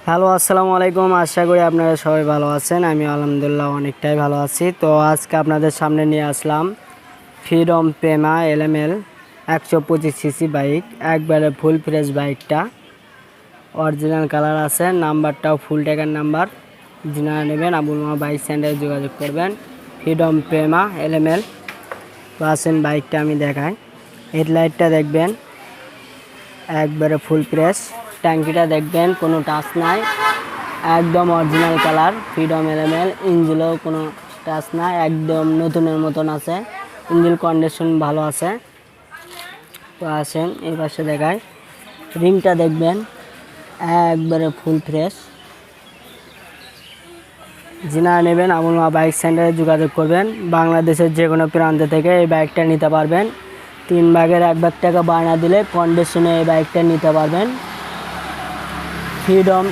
Hello, আসসালামু আলাইকুম। আশা করি আপনারা সবাই ভালো আছেন। আমি আলহামদুলিল্লাহ অনেকটাই ভালো আছি। তো আজকে আপনাদের সামনে নিয়ে আসলাম Freedom Prima LML 125 CC bike. একবারে ফুল ফ্রেশ বাইকটা, অরিজিনাল কালার আছে, নাম্বারটাও ফুল ট্যাগের নাম্বার। যিনারা নেবেন আবুল মামা বাইক সেন্টারে যোগাযোগ করবেন। ফ্রিডম প্রেমা এলএমএল আসেন, বাইকটা আমি দেখাই। হেডলাইটটা দেখবেন একবারে ফুল ফ্রেশ, ট্যাঙ্কিটা দেখবেন কোনো টাচ নাই, একদম অরিজিনাল কালার। ফ্রিডম এলএমএল ইঞ্জিনও কোনো টাচ নাই, একদম নতুনের মতন আছে, ইঞ্জিন কন্ডিশন ভালো আছে। তো আসেন এই পাশে দেখায়, রিংটা দেখবেন একবারে ফুল ফ্রেশ। যিনারা নেবেন আবুল মামা বাইক সেন্টারে যোগাযোগ করবেন। বাংলাদেশের যে কোনো প্রান্ত থেকে এই বাইকটা নিতে পারবেন। 3 ভাগের 1 ভাগ টাকা বায়না দিলে কন্ডিশনে এই বাইকটা নিতে পারবেন। ফ্রিডম